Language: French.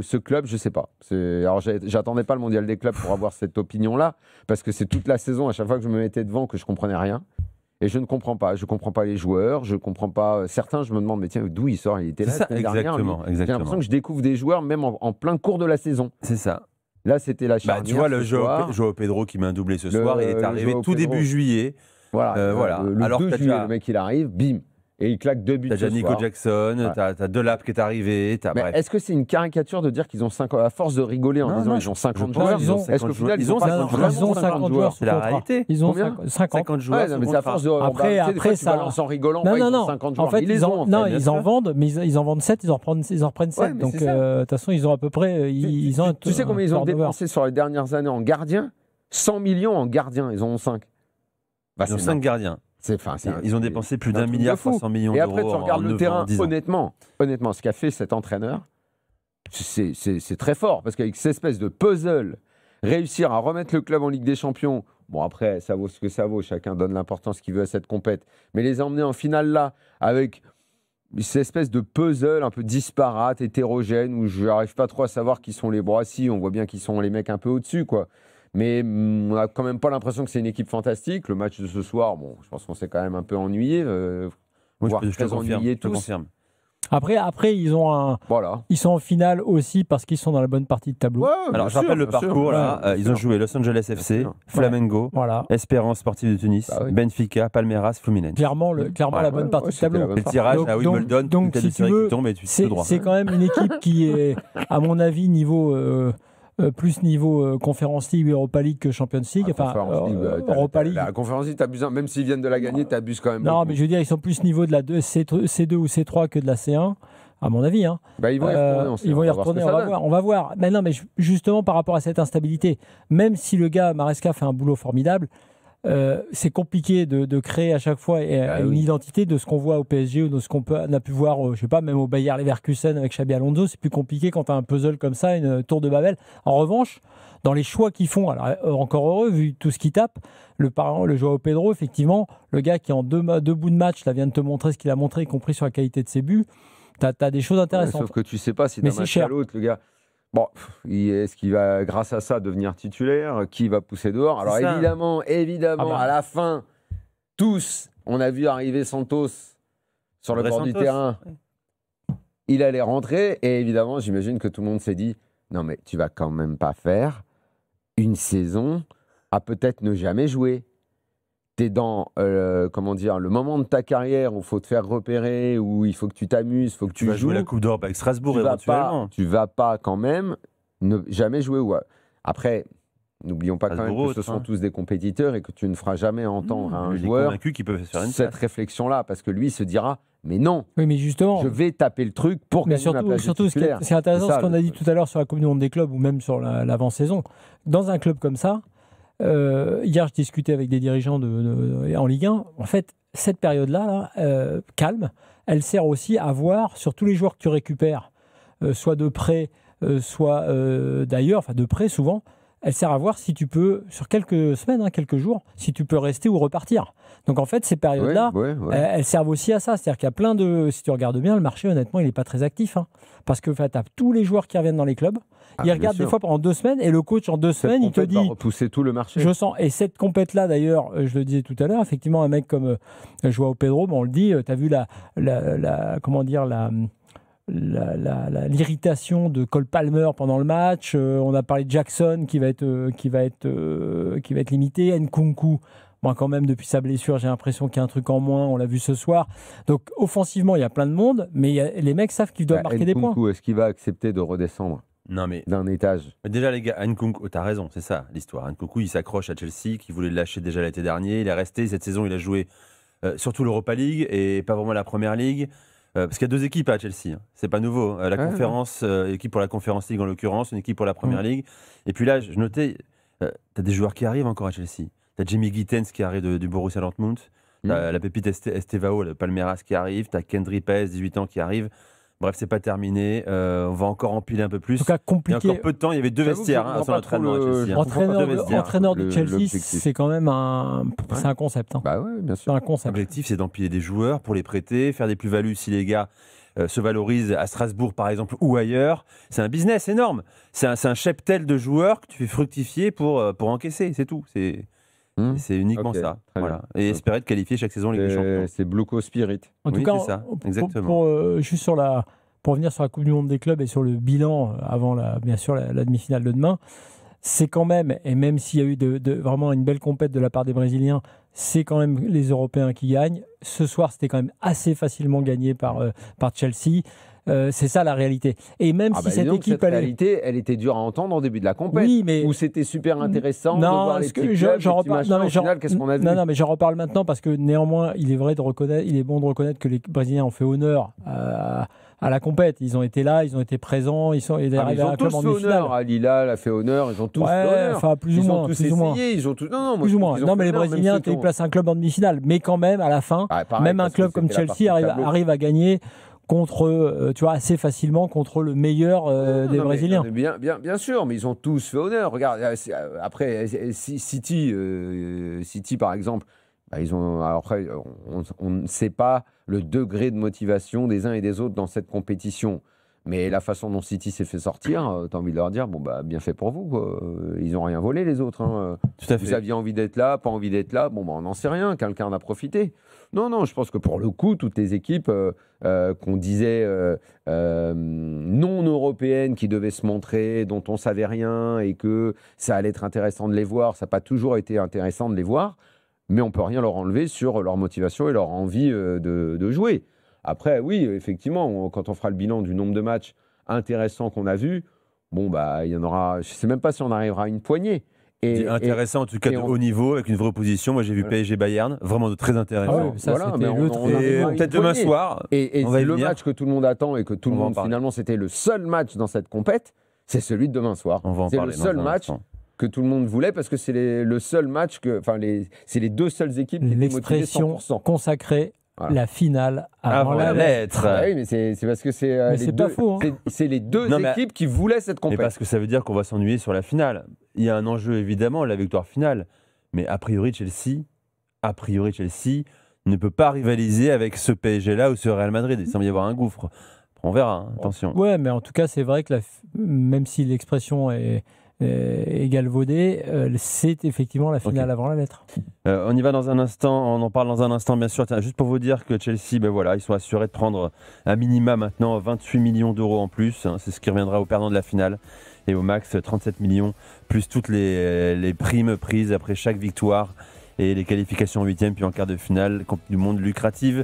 Ce club, je sais pas. Alors, j'attendais pas le mondial des clubs pour avoir cette opinion-là, parce que c'est toute la saison, à chaque fois que je me mettais devant, que je comprenais rien. Et je ne comprends pas. Je comprends pas les joueurs. Je comprends pas. Certains, je me demande, mais tiens, d'où il sort? Il était là l'année dernière. J'ai l'impression que je découvre des joueurs, même en plein cours de la saison. C'est ça. Là, c'était la charnière. Tu vois, le Joao Pedro qui met un doublé ce soir, il est arrivé tout début juillet. Voilà. Le 2 juillet, le mec, il arrive, bim. Et il claque 2 buts. T'as déjà Nico Jackson, t'as Delap qui est arrivé. Est-ce que c'est une caricature de dire qu'ils ont 50, à force de rigoler en disant ils ont 50 joueurs? Est-ce qu'au final ils ont 50 joueurs? C'est la réalité. Ils ont 50 joueurs. Mais c'est à force de. Après, ça balance en rigolant. Non. 50 joueurs. En fait, ils en vendent, mais ils en vendent 7, ils en reprennent 7. Donc, de toute façon, ils ont à peu près. Tu sais combien ils ont dépensé sur les dernières années en gardien? 100 millions en gardien. Ils en ont 5. Ils ont 5 gardiens. Ils ont dépensé plus d'1 milliard 300 millions d'euros. Et après, tu regardes le terrain. Honnêtement, ce qu'a fait cet entraîneur, c'est très fort. Parce qu'avec cette espèce de puzzle, réussir à remettre le club en Ligue des Champions, bon, après, ça vaut ce que ça vaut. Chacun donne l'importance qu'il veut à cette compète. Mais les emmener en finale là, avec cette espèce de puzzle un peu disparate, hétérogène, où je n'arrive pas trop à savoir qui sont les Boissy. On voit bien qu'ils sont les mecs un peu au-dessus, quoi. Mais on n'a quand même pas l'impression que c'est une équipe fantastique. Le match de ce soir, bon, je pense qu'on s'est quand même un peu ennuyé. Je te confirme. Après, ils ont ils sont en finale aussi parce qu'ils sont dans la bonne partie de tableau. Alors, je rappelle le parcours. Ils ont joué Los Angeles FC, Flamengo, Espérance Sportive de Tunis, Benfica, Palmeiras, Fluminense. Clairement la bonne partie de tableau. Le tirage à Wimbledon, donc si tu veux, c'est quand même une équipe qui est, à mon avis, plus niveau Conference League, Europa League que Champions League. Europa League. La Conference League, t'abuses, même s'ils viennent de la gagner, t'abuses quand même. Non, mais je veux dire, ils sont plus niveau de la C2 ou C3 que de la C1, à mon avis. Ils vont y retourner. Ils vont y retourner, on va voir. Mais non, mais justement, par rapport à cette instabilité, même si le gars, Maresca, fait un boulot formidable, c'est compliqué de créer à chaque fois une identité de ce qu'on voit au PSG ou de ce qu'on a pu voir, je sais pas, même au Bayer Leverkusen avec Xabi Alonso. C'est plus compliqué quand tu as un puzzle comme ça, une tour de Babel. En revanche, dans les choix qu'ils font, alors encore heureux vu tout ce qu'ils tapent, le Joao Pedro, effectivement, le gars qui en deux bouts de match là, vient de te montrer ce qu'il a montré, y compris sur la qualité de ses buts, tu as des choses intéressantes. Sauf que tu sais pas si d'un match à l'autre, le gars... Bon, est-ce qu'il va, grâce à ça, devenir titulaire? Qui va pousser dehors? Alors évidemment, à la fin, tous, on a vu arriver Santos sur le bord du terrain. Il allait rentrer et évidemment, j'imagine que tout le monde s'est dit, non mais tu vas quand même pas faire une saison à peut-être ne jamais jouer. T'es dans le moment de ta carrière où il faut te faire repérer, où il faut que tu t'amuses, il faut que tu joues. Jouer la Coupe d'Europe avec Strasbourg éventuellement. Tu vas pas quand même ne jamais jouer. Après, n'oublions pas quand même que ce sont tous des compétiteurs et que tu ne feras jamais entendre à un joueur qui peut faire cette réflexion-là, parce que lui se dira, mais non, mais justement, je vais taper le truc pour gagner ma place de titulaire. C'est intéressant ce qu'on a dit tout à l'heure sur la Coupe du Monde des clubs ou même sur l'avant-saison. Dans un club comme ça, hier, je discutais avec des dirigeants en Ligue 1. En fait, cette période-là, calme, elle sert aussi à voir sur tous les joueurs que tu récupères, soit de près, soit d'ailleurs, enfin de près souvent, elle sert à voir si tu peux, sur quelques semaines, quelques jours, si tu peux rester ou repartir. Donc en fait, ces périodes-là, elles servent aussi à ça. C'est-à-dire qu'il y a plein de... Si tu regardes bien, le marché, honnêtement, il n'est pas très actif. Parce que tu as tous les joueurs qui reviennent dans les clubs. Ils regardent des fois pendant 2 semaines et le coach, en 2 semaines, il te dit... va repousser tout le marché. Je sens. Et cette compète-là, d'ailleurs, je le disais tout à l'heure, effectivement, un mec comme Joao Pedro, on le dit, tu as vu l'irritation de Cole Palmer pendant le match. On a parlé de Jackson qui va être limité. Nkunku, moi quand même depuis sa blessure, j'ai l'impression qu'il y a un truc en moins. On l'a vu ce soir. Donc offensivement, il y a plein de monde, mais les mecs savent qu'ils doivent marquer des points. Est-ce qu'il va accepter de redescendre d'un étage? Déjà les gars, Nkunku, t'as raison, c'est ça l'histoire. Nkunku, il s'accroche à Chelsea, qui voulait le lâcher déjà l'été dernier. Il est resté cette saison, il a joué surtout l'Europa League et pas vraiment la Première Ligue. Parce qu'il y a 2 équipes à Chelsea, c'est pas nouveau. La conférence, équipe pour la Conference League en l'occurrence, une équipe pour la Première Ligue. Et puis là, je notais, t'as des joueurs qui arrivent encore à Chelsea. T'as Jamie Gittens qui arrive du Borussia Dortmund, t'as la pépite Estevao, le Palmeiras qui arrive, t'as Kendry Páez, 18 ans qui arrive. Bref, c'est pas terminé. On va encore empiler un peu plus. En tout cas, compliqué. Il y a encore peu de temps, il y avait 2 vestiaires à son entraînement à Chelsea. Entraîneur de Chelsea, c'est quand même un concept. Bah ouais, bien sûr. C'est un concept. L'objectif, c'est d'empiler des joueurs pour les prêter, faire des plus-values si les gars se valorisent à Strasbourg, par exemple, ou ailleurs. C'est un business énorme. C'est un cheptel de joueurs que tu fais fructifier pour encaisser, c'est tout. C'est uniquement ça. Voilà. Et espérer de qualifier chaque saison Ligue des Champions. C'est Bluco Spirit. En tout cas, c'est ça. Exactement. Juste pour revenir sur la Coupe du Monde des clubs et sur le bilan avant, bien sûr, la demi-finale de demain, c'est quand même, et même s'il y a eu vraiment une belle compète de la part des Brésiliens, c'est quand même les Européens qui gagnent. Ce soir, c'était quand même assez facilement gagné par Chelsea. C'est ça la réalité. Et même si cette équipe, réalité, elle était dure à entendre au début de la compète. Oui, mais où c'était super intéressant de voir les petits clubs, qu'est-ce qu'on a vu. Non, mais j'en reparle maintenant parce que néanmoins, il est bon de reconnaître que les Brésiliens ont fait honneur à la compète. Ils ont été là, ils ont été présents, ils sont arrivés à un club en demi-finale. Al Hilal a fait honneur, ils ont tous fait honneur. Enfin, plus ou moins. Ils ont tous essayé, ils ont tous. Plus ou moins. Non, mais les Brésiliens, ils placent un club en demi-finale. Mais quand même, à la fin, même un club comme Chelsea arrive à gagner contre, tu vois, assez facilement contre le meilleur des Brésiliens. Bien sûr, mais ils ont tous fait honneur. Regarde, après, City, par exemple, après, on ne sait pas le degré de motivation des uns et des autres dans cette compétition. Mais la façon dont City s'est fait sortir, tu as envie de leur dire, bien fait pour vous, quoi. Ils n'ont rien volé, les autres. Hein. Tout à fait. Vous aviez envie d'être là, pas envie d'être là, on n'en sait rien, quelqu'un en a profité. Non, je pense que pour le coup, toutes les équipes qu'on disait non européennes, qui devaient se montrer, dont on ne savait rien, et que ça allait être intéressant de les voir, ça n'a pas toujours été intéressant de les voir, mais on ne peut rien leur enlever sur leur motivation et leur envie de jouer. Après, oui, effectivement, quand on fera le bilan du nombre de matchs intéressants qu'on a vus, il y en aura, je ne sais même pas si on arrivera à une poignée. Intéressant, en tout cas de haut niveau, avec une vraie opposition. Moi, j'ai vu PSG Bayern, vraiment de très intéressant. Peut-être demain soir. Et le match que tout le monde attend et que tout le monde, finalement, c'était le seul match dans cette compète, c'est celui de demain soir. C'est le seul match que tout le monde voulait parce que c'est le seul match c'est les deux seules équipes qui étaient motivées 100%. L'expression consacrée. Voilà. La finale avant la lettre. Oui, mais c'est parce que c'est les deux équipes qui voulaient cette compétition. Mais parce que ça veut dire qu'on va s'ennuyer sur la finale. Il y a un enjeu évidemment, la victoire finale. Mais a priori, Chelsea ne peut pas rivaliser avec ce PSG-là ou ce Real Madrid. Il semble y avoir un gouffre. On verra, attention. Ouais, mais en tout cas, c'est vrai que même si l'expression est galvaudée, c'est effectivement la finale avant la lettre. On y va dans un instant, on en parle dans un instant bien sûr. Tiens, juste pour vous dire que Chelsea, ils sont assurés de prendre un minima maintenant 28 millions d'euros en plus. C'est ce qui reviendra au perdant de la finale. Et au max 37 millions, plus toutes les primes prises après chaque victoire et les qualifications en 8e puis en quart de finale. Coupe du monde lucrative.